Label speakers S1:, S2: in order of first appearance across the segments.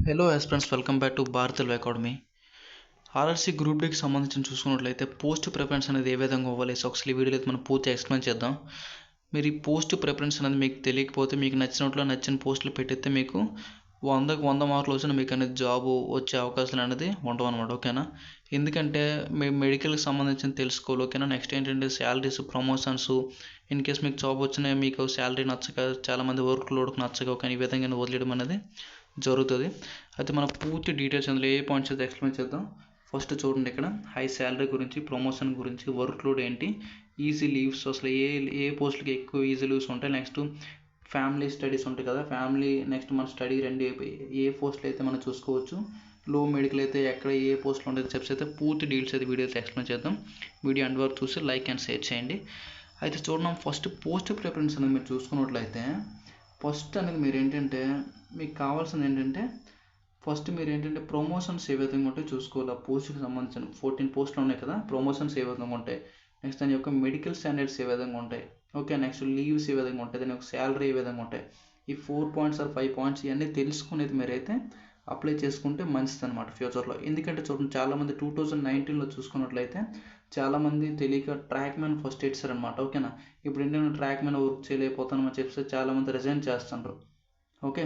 S1: Hello aspirants, welcome back to Bharat Telugu academy. RRC group డీకి సంబంధించి చూసుకున్నట్లయితే పోస్ట్ ప్రిఫరెన్స్ అనేది ఏ విధంగా ఇవ్వాలి ఒకసారి ఈ వీడియోలో అయితే మనం పూర్తి ఎక్స్ప్లెయిన్ చేద్దాం. మీరు ఈ పోస్ట్ ప్రిఫరెన్స్ అనేది మీకు తెలియకపోతే మీకు నచ్చిన పోస్టులు పెట్టిస్తే మీకు 100కి 100 మార్కులు వచ్చిన మీకు అనేది జాబ్ వచ్చే అవకాశాలు అనేది ఉండవు అనమాట. ఓకేనా? ఎందుకంటే మీ మెడికల్కి సంబంధించిన తెలుసుకోవాలి. ఓకేనా? నెక్స్ట్ ఏంటంటే శాలరీస్, ప్రమోషన్స్, ఇన్ కేస్ మీకు జాబ్ వచ్చినా మీకు శాలరీ నచ్చక చాలామంది వర్క్ లోడ్కి నచ్చక ఒక ఈ విధంగా వదిలేయడం అనేది జరుగుతుంది. అయితే మన పూర్తి డీటెయిల్స్ అందులో ఏ పాయింట్స్ అయితే ఎక్స్ప్లెయిన్ చేద్దాం. ఫస్ట్ చూడండి, ఇక్కడ హై శాలరీ గురించి, ప్రమోషన్ గురించి, వర్క్ లోడ్ ఏంటి, ఈజీ లీవ్స్, అసలు ఏ పోస్ట్కి ఎక్కువ ఈజీ లీవ్స్ ఉంటాయి, నెక్స్ట్ ఫ్యామిలీ స్టడీస్ ఉంటాయి కదా, ఫ్యామిలీ నెక్స్ట్ మన స్టడీ రెండు ఏ పోస్టులు అయితే మనం చూసుకోవచ్చు, లో మెడికల్ అయితే ఎక్కడ ఏ పోస్టులు ఉంటాయి చెప్పి అయితే పూర్తి డీటెయిల్స్ అయితే వీడియోస్ ఎక్స్ప్లెయిన్ చేద్దాం. వీడియో అండ్ వరకు చూసి లైక్ అండ్ షేర్ చేయండి. అయితే చూడండి, ఫస్ట్ పోస్ట్ ప్రిఫరెన్స్ అనేది మీరు చూసుకున్నట్లయితే ఫస్ట్ అనేది మీరు ఏంటంటే మీకు కావాల్సింది ఏంటంటే ఫస్ట్ మీరు ఏంటంటే ప్రమోషన్స్ ఏ విధంగా ఉంటాయి చూసుకోవాలి. ఆ పోస్ట్కి సంబంధించిన 14 పోస్టులు ఉన్నాయి కదా, ప్రమోషన్స్ ఏ విధంగా ఉంటాయి, నెక్స్ట్ దాని యొక్క మెడికల్ స్టాండర్డ్స్ ఏ విధంగా ఉంటాయి, ఓకే, నెక్స్ట్ లీవ్స్ ఏ విధంగా ఉంటాయి, దాని యొక్క శాలరీ ఏ విధంగా ఉంటాయి, ఈ 4 పాయింట్స్ ఆర్ 5 పాయింట్స్ ఇవన్నీ తెలుసుకునేది మీరైతే అప్లై చేసుకుంటే మంచిది అనమాట ఫ్యూచర్లో. ఎందుకంటే చూడండి, చాలామంది 2019లో చూసుకున్నట్లయితే చాలామంది తెలియక ట్రాక్ మ్యాన్ ఫస్ట్ ఇచ్చారనమాట. ఓకేనా? ఇప్పుడు ఏంటంటే ట్రాక్ మ్యాన్ వర్క్ చేయలేకపోతానని చెప్పి చాలామంది రిజైన్ చేస్తుంటారు. ఓకే,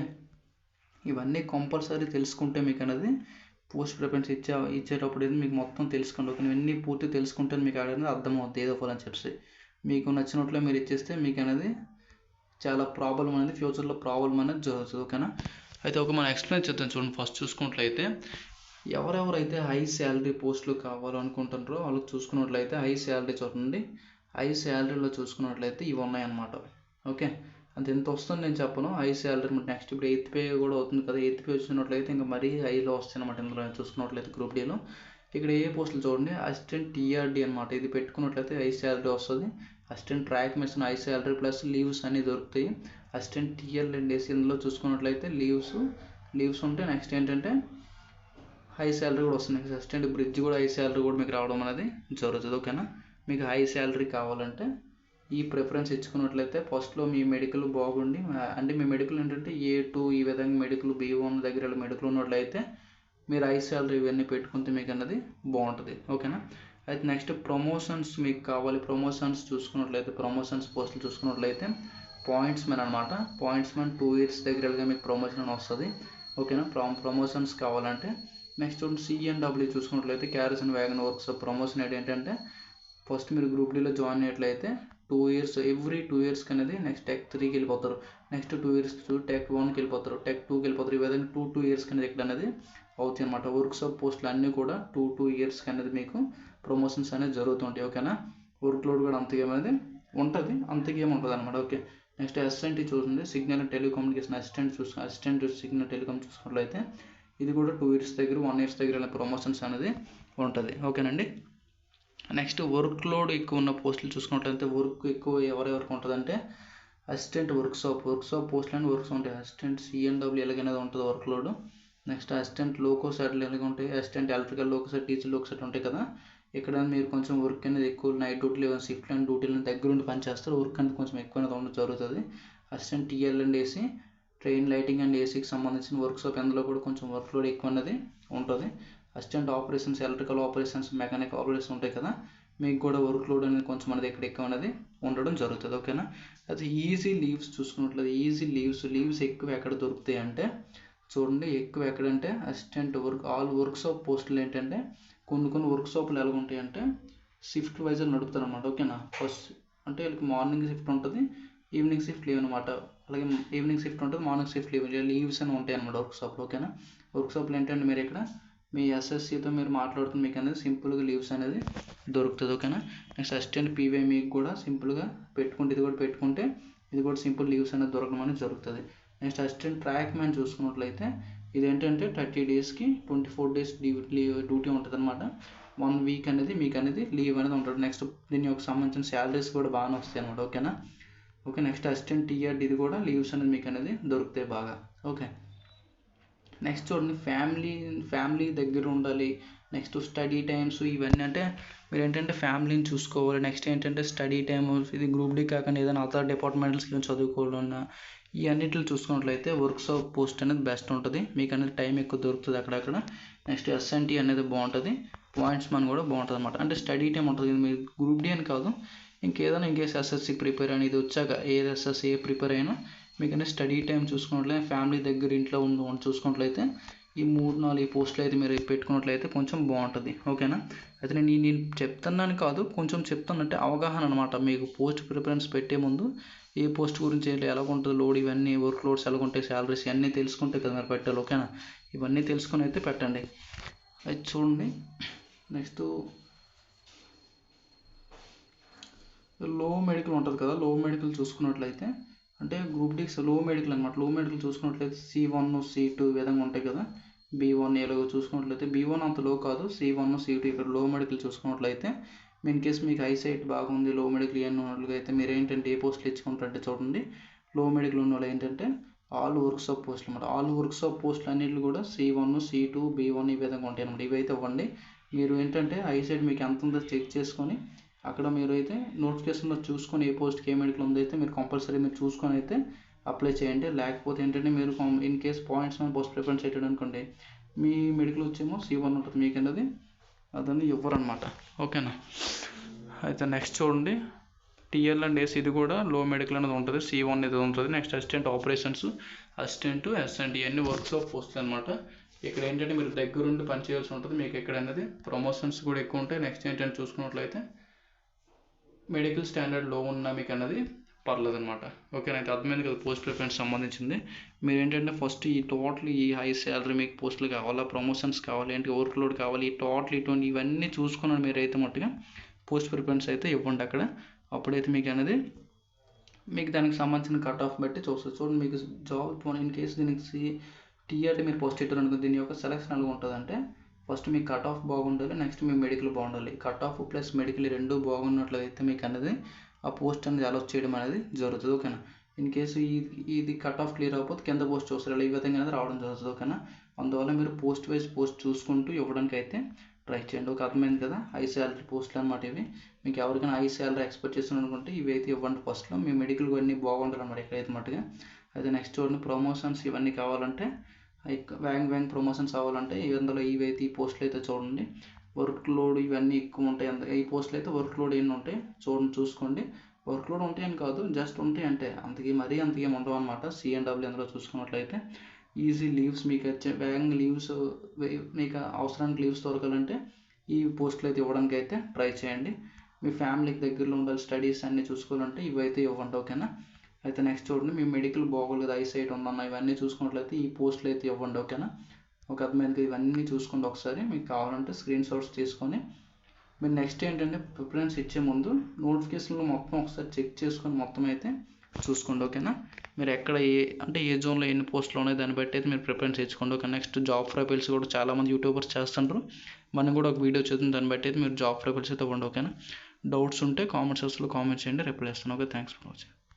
S1: ఇవన్నీ కంపల్సరీ తెలుసుకుంటే మీకు అనేది పోస్ట్ ప్రిఫరెన్స్ ఇచ్చేటప్పుడు ఇది మీకు మొత్తం తెలుసుకోండి. ఓకే, ఇవన్నీ పూర్తి తెలుసుకుంటే మీకు అనేది అర్థమవుతుంది ఏదో ఫోన్ అని చెప్పి. మీకు నచ్చినట్లు మీరు ఇచ్చేస్తే మీకు అనేది చాలా ప్రాబ్లం అనేది ఫ్యూచర్లో ప్రాబ్లం అనేది జరుగుతుంది. ఓకేనా? అయితే ఒక మనం ఎక్స్ప్లెయిన్ చేద్దాం. చూడండి, ఫస్ట్ చూసుకున్నట్లయితే ఎవరెవరైతే హై శాలరీ పోస్టులు కావాలనుకుంటున్నారో వాళ్ళకి చూసుకున్నట్లయితే హై శాలరీ చూడండి, హై శాలరీలో చూసుకున్నట్లయితే ఇవి ఉన్నాయన్నమాట. ఓకే, అంత ఎంత వస్తుంది నేను చెప్పను. హై శాలరీ నెక్స్ట్ ఇప్పుడు 8th పే కూడా అవుతుంది కదా, 8th పే వచ్చినట్లయితే ఇంకా మరీ హైలో వస్తాయి అనమాట. ఇందులో చూసుకున్నట్లయితే గ్రూప్ డీలో ఇక్కడ ఏ పోస్టులు చూడండి, అసిస్టెంట్ టీఆర్డీ అనమాట. ఇది పెట్టుకున్నట్లయితే హై శాలరీ వస్తుంది. Assistant track machine high salary plus leaves అన్నీ దొరుకుతాయి. అసిస్టెంట్ టీఎల్ అండ్ ఏసీ ఇందులో చూసుకున్నట్లయితే లీవ్స్ ఉంటే నెక్స్ట్ ఏంటంటే హై శాలరీ కూడా వస్తుంది. నెక్స్ట్ అసిస్టెంట్ బ్రిడ్జ్ కూడా హై శాలరీ కూడా మీకు రావడం అనేది జరుగుతుంది. ఓకేనా? మీకు హై శాలరీ కావాలంటే ఈ ప్రిఫరెన్స్ ఇచ్చుకున్నట్లయితే ఫస్ట్లో మీ మెడికల్ బాగుండి, అంటే మీ మెడికల్ ఏంటంటే A2 ఈ విధంగా మెడికల్ B1 దగ్గర మెడికల్ ఉన్నట్లయితే మీరు హై శాలరీ ఇవన్నీ పెట్టుకుంటే మీకు అన్నది బాగుంటుంది. ఓకేనా? అయితే నెక్స్ట్ ప్రమోషన్స్ మీకు కావాలి. ప్రమోషన్స్ చూసుకున్నట్లయితే ప్రమోషన్స్ పోస్టులు చూసుకున్నట్లయితే పాయింట్స్ మెన్ అనమాట. పాయింట్స్ మెన్ 2 years దగ్గరగా మీకు ప్రమోషన్ అని వస్తుంది. ఓకేనా? ప్రమోషన్స్ కావాలంటే నెక్స్ట్ CNW చూసుకున్నట్లయితే carriage and wagon works promotion ఏంటంటే ఫస్ట్ మీరు గ్రూప్ డీలో జాయిన్ అయ్యేట్లయితే 2 years ఎవ్రీ 2 yearsకి అనేది నెక్స్ట్ టెక్ 3కి వెళ్ళిపోతారు, నెక్స్ట్ 2 years టెక్ 1కి వెళ్ళిపోతారు, టెక్ 2కి వెళ్ళిపోతారు. ఈ విధంగా 2 yearsకి అనేది ఇక్కడ అనేది అవుతాయి అనమాట. వర్క్షాప్ పోస్టులు అన్నీ కూడా 2 yearsకి అనేది మీకు ప్రమోషన్స్ అనేది జరుగుతుంటాయి. ఓకేనా? వర్క్ లోడ్ కూడా అంతకేమనేది ఉంటుంది, అంతకేముంటుంది అనమాట. ఓకే, నెక్స్ట్ అసిస్టెంట్ చూస్తుంది, signal and telecommunication assistant signal telecom చూసుకున్నట్లయితే ఇది కూడా 2 years దగ్గర 1 years దగ్గర ప్రమోషన్స్ అనేది ఉంటుంది. ఓకేనండి? నెక్స్ట్ వర్క్ లోడ్ ఎక్కువ ఉన్న పోస్టులు చూసుకున్నట్లయితే వర్క్ ఎక్కువ ఎవరెవరికి ఉంటుందంటే అసిస్టెంట్ వర్క్షాప్ పోస్టులు అని వర్క్స్ ఉంటాయి. అసిస్టెంట్ CNW ఎలాగైనా ఉంటుంది work load. Next assistant loco సెట్లు ఎలాగ ఉంటాయి, assistant electrical loco set, teacher loco set ఉంటాయి కదా. ఇక్కడ మీరు కొంచెం వర్క్ అనేది ఎక్కువ నైట్ డ్యూటీలు షిఫ్ట్ అండ్ డ్యూటీలు దగ్గరుండి పనిచేస్తారు. వర్క్ అనేది కొంచెం ఎక్కువ ఉండడం జరుగుతుంది. Assistant TL and AC train lighting and ACకి సంబంధించిన వర్క్షాప్ అందులో కూడా కొంచెం వర్క్ లోడ్ ఎక్కువ అనేది ఉంటుంది. Assistant operations electrical operations mechanic operations ఉంటాయి కదా, మీకు కూడా వర్క్ లోడ్ అనేది కొంచెం అనేది ఎక్కువ అనేది ఉండడం జరుగుతుంది. ఓకేనా? అయితే ఈజీ లీవ్స్ చూసుకున్నట్లయితే ఈజీ లీవ్స్ ఎక్కువ ఎక్కడ దొరుకుతాయి అంటే చూడండి, ఎక్కువ ఎక్కడంటే అసిస్టెంట్ ఆల్ వర్క్షాప్ పోస్టులు ఏంటంటే కొన్ని వర్క్షాప్లు ఎలా ఉంటాయంటే షిఫ్ట్ వైజ్గా నడుపుతారు అనమాట. ఓకేనా? ఫస్ట్ అంటే వీళ్ళకి మార్నింగ్ షిఫ్ట్ ఉంటుంది, ఈవినింగ్ షిఫ్ట్ లీవ్ అనమాట. అలాగే ఈవినింగ్ షిఫ్ట్ ఉంటుంది, మార్నింగ్ షిఫ్ట్ లీవ్స్ అని ఉంటాయి అనమాట వర్క్షాప్లో. ఓకేనా? వర్క్షాప్లో ఏంటంటే మీరు ఇక్కడ మీ SSCతో మీరు మాట్లాడుతున్న మీకు అనేది సింపుల్గా లీవ్స్ అనేది దొరుకుతుంది. ఓకేనా? నెక్స్ట్ అసిస్టెంట్ PY మీకు కూడా సింపుల్గా పెట్టుకుంటే ఇది కూడా పెట్టుకుంటే ఇది కూడా సింపుల్ లీవ్స్ అనేది దొరకడం అనేది జరుగుతుంది. నెక్స్ట్ అసిస్టెంట్ ట్రాక్ మ్యాన్ చూసుకున్నట్లయితే ఇది ఏంటంటే 30 daysకి 24 days డ్యూటీ ఉంటుంది అనమాట. 1 week అనేది మీకు అనేది లీవ్ అనేది ఉంటుంది. నెక్స్ట్ దీని యొక్క సంబంధించిన శాలరీస్ కూడా బాగానే వస్తాయి అనమాట. ఓకేనా? ఓకే, నెక్స్ట్ అసిస్టెంట్ TRD ఇది కూడా లీవ్స్ అనేది మీకు అనేది దొరుకుతాయి బాగా. ఓకే, నెక్స్ట్ చూడండి, ఫ్యామిలీ దగ్గర ఉండాలి. నెక్స్ట్ స్టడీ టైమ్స్ ఇవన్నీ అంటే మీరు ఏంటంటే ఫ్యామిలీని చూసుకోవాలి. నెక్స్ట్ ఏంటంటే స్టడీ టైమ్, ఇది గ్రూప్ డీ కాకుండా ఏదైనా అదర్ డిపార్ట్మెంటల్స్కి చదువుకోవాలన్నా ఈ అన్నిటిని చూసుకున్నట్లయితే వర్క్స్ ఆఫ్ పోస్ట్ అనేది బెస్ట్ ఉంటుంది, మీకు అనేది టైం ఎక్కువ దొరుకుతుంది అక్కడక్కడ. నెక్స్ట్ ఎస్ఎన్టీ అనేది బాగుంటుంది, పాయింట్స్ మన కూడా బాగుంటుంది అనమాట. అంటే స్టడీ టైం ఉంటుంది, మీరు గ్రూప్ డి అని కాదు, ఇంకేదైనా ఇంకేస్ ఎస్ఎస్సి ప్రిపేర్ అని ఇది వచ్చాక ఏది ఎస్ఎస్సి ఏ ప్రిపేర్ అయినా మీకు అనేది స్టడీ టైం చూసుకున్నట్లయితే ఫ్యామిలీ దగ్గర ఇంట్లో ఉండి చూసుకున్నట్లయితే ఈ 3-4 పోస్టులు అయితే మీరు పెట్టుకున్నట్లయితే కొంచెం బాగుంటుంది. ఓకేనా? అయితే నేను చెప్తున్నాను కాదు, కొంచెం చెప్తానంటే అవగాహన అనమాట. మీకు పోస్ట్ ప్రిఫరెన్స్ పెట్టే ముందు ఏ పోస్ట్ గురించి ఎలా ఉంటుంది, లోడ్ ఇవన్నీ వర్క్ లోడ్స్ ఎలా ఉంటాయి, శాలరీస్ ఇవన్నీ తెలుసుకుంటే కదా మీరు పెట్టాలి. ఓకేనా? ఇవన్నీ తెలుసుకొని అయితే పెట్టండి. అయితే చూడండి, నెక్స్ట్ లో మెడికల్ ఉంటుంది కదా, లో మెడికల్ చూసుకున్నట్లయితే అంటే గ్రూప్ డి లో మెడికల్ అనమాట. లో మెడికల్ చూసుకున్నట్లయితే C1 C2 ఈ విధంగా ఉంటాయి కదా. B1 ఎలాగో చూసుకున్నట్లయితే B1 అంత లో కాదు, C1 C2 ఇక్కడ లో మెడికల్ చూసుకున్నట్లయితే ఇన్ కేస్ మీకు ఐసైట్ బాగుంది, లో మెడికల్ ఇవన్నీ ఉన్నట్లుగా అయితే మీరు ఏంటంటే ఏ పోస్టులు ఇచ్చుకుంటారంటే చూడండి, లో మెడికల్ ఉన్న వాళ్ళు ఏంటంటే ఆల్ వర్క్స్ ఆఫ్ పోస్టులు అనమాట. ఆల్ వర్క్స్ ఆఫ్ పోస్టులు అన్నింటిలో కూడా C1 C2 B1 ఈ విధంగా ఉంటాయి అనమాట. ఇవైతే ఇవ్వండి. మీరు ఏంటంటే ఐసైట్ మీకు ఎంత ఉందో చెక్ చేసుకొని అక్కడ మీరు అయితే నోటిఫికేషన్లో చూసుకొని ఏ పోస్ట్కి ఏ మెడికల్ ఉందైతే మీరు కంపల్సరీ మీరు చూసుకొని అయితే అప్లై చేయండి. లేకపోతే ఏంటంటే మీరు ఇన్ కేస్ పాయింట్స్ మీద పోస్ట్ ప్రిఫరెన్స్ పెట్టాడు అనుకోండి, మీ మెడికల్ వచ్చేమో C1 ఉంటుంది, మీకు అనేది అదని ఇవ్వరు అనమాట. ఓకేనా? అయితే నెక్స్ట్ చూడండి, టిఎల్ అండ్ ఏసీ ఇది కూడా లో మెడికల్ అనేది ఉంటుంది, C1 ఇది ఉంటుంది. Next assistant operations, assistant SMD ఇవన్నీ వర్క్స్ ఆఫ్ పోస్టులు అనమాట. ఇక్కడ ఏంటంటే మీరు దగ్గరుండి పని చేయాల్సి ఉంటుంది, మీకు ఇక్కడ అనేది ప్రమోషన్స్ కూడా ఎక్కువ ఉంటాయి. నెక్స్ట్ ఏంటంటే చూసుకున్నట్లయితే మెడికల్ స్టాండర్డ్ లో ఉన్న మీకు అన్నది పర్లేదు అనమాట. ఓకేనా? అయితే అర్థమైంది కదా పోస్ట్ ప్రిఫరెన్స్ సంబంధించింది. మీరు ఏంటంటే ఫస్ట్ ఈ టోటల్ ఈ హై శాలరీ మీకు పోస్టులు కావాలా, ప్రమోషన్స్ కావాలి, ఏంటి వర్క్ లోడ్ కావాలి, ఈ టోటల్ ఇటువంటి ఇవన్నీ చూసుకున్నాను మీరు అయితే మట్టుగా పోస్ట్ ప్రిఫరెన్స్ అయితే ఇవ్వండి అక్కడ. అప్పుడైతే మీకు అనేది మీకు దానికి సంబంధించిన కట్ ఆఫ్ బట్టి చూస్తారు. చూడండి, మీకు జాబ్ ఇన్ కేసు దీనికి టీఆర్టీ మీరు పోస్ట్ పెట్టారు అనుకో, దీని యొక్క సెలక్షన్ ఎలా ఉంటుంది అంటే ఫస్ట్ మీకు కట్ ఆఫ్ బాగుండాలి, నెక్స్ట్ మీ మెడికల్ బాగుండాలి. కట్ ఆఫ్ ప్లస్ మెడికల్ రెండు బాగున్నట్లయితే మీకు అనేది ఆ పోస్ట్ అనేది అలౌట్ చేయడం అనేది జరుగుతుంది. ఓకేనా? ఇన్ కేసు ఇది కట్ ఆఫ్ క్లియర్ అవ్వకపోతే కింద పోస్ట్ చూస్తారు, ఈ విధంగా అనేది రావడం జరుగుతుంది. ఓకేనా? అందువల్ల మీరు పోస్ట్ వైజ్ పోస్ట్ చూసుకుంటూ ఇవ్వడానికి అయితే ట్రై చేయండి. ఒక అర్థమైంది కదా, హై శాలరీ పోస్టులు అనమాట ఇవి. మీకు ఎవరికైనా హై శాలరీ ఎక్స్పెక్ట్ చేస్తున్నారు అనుకుంటే ఇవి అయితే ఇవ్వండి ఫస్ట్లో. మీ మెడికల్ అన్నీ బాగుండాలి అన్నమాట ఇక్కడైతే మట్టుగా. అయితే నెక్స్ట్ చూడండి, ప్రమోషన్స్ ఇవన్నీ కావాలంటే వ్యాంగ్ ప్రమోషన్స్ అవ్వాలంటే ఇందులో ఇవైతే ఈ పోస్టులు అయితే చూడండి, వర్క్ లోడ్ ఇవన్నీ ఎక్కువ ఉంటాయి. ఈ పోస్టులు అయితే వర్క్ లోడ్ ఎన్ని ఉంటాయి చూడండి, చూసుకోండి. వర్క్ లోడ్ ఉంటాయని కాదు, జస్ట్ ఉంటాయి అంటే అంతకేం ఉండవు అనమాట. C&W అందులో చూసుకున్నట్లయితే ఈజీ లీవ్స్ మీకు వచ్చే వ్యాంగ్ లీవ్స్, మీకు అవసరానికి లీవ్స్ దొరకాలంటే ఈ పోస్టులు అయితే ఇవ్వడానికి అయితే ట్రై చేయండి. మీ ఫ్యామిలీకి దగ్గరలో ఉండాలి, స్టడీస్ అన్నీ చూసుకోవాలంటే ఇవైతే ఇవ్వండి. ఓకేనా? అయితే నెక్స్ట్ చూడండి, మీ మెడికల్ బాగోలేదు, ఐసైట్ ఉందన్న ఇవన్నీ చూసుకున్నట్లయితే ఈ పోస్టులు అయితే ఇవ్వండి. ఓకేనా? ఒక అర్థమైంది, ఇవన్నీ చూసుకోండి ఒకసారి. మీకు కావాలంటే స్క్రీన్ షాట్స్ తీసుకొని మీరు నెక్స్ట్ ఏంటంటే ప్రిఫరెన్స్ ఇచ్చే ముందు నోటిఫికేషన్లో మొత్తం ఒకసారి చెక్ చేసుకొని మొత్తం అయితే చూసుకోండి. ఓకేనా? మీరు ఎక్కడ ఏ జోన్లో ఎన్ని పోస్టులు ఉన్నాయి దాన్ని బట్టి అయితే మీరు ప్రిఫరెన్స్ ఇచ్చుకోండి. ఓకే? నెక్స్ట్ జాబ్ ప్రొఫైల్స్ కూడా చాలామంది యూట్యూబర్స్ చేస్తుంటారు, మనం కూడా ఒక వీడియో చేద్దాం, దాన్ని బట్టి అయితే మీరు జాబ్ ప్రొఫైల్స్ అయితే ఇవ్వండి. ఓకేనా? డౌట్స్ ఉంటే కామెంట్ సెక్షన్లో కామెంట్ చేయండి, రిప్లై ఇస్తాను. ఓకే? Thanks for watching.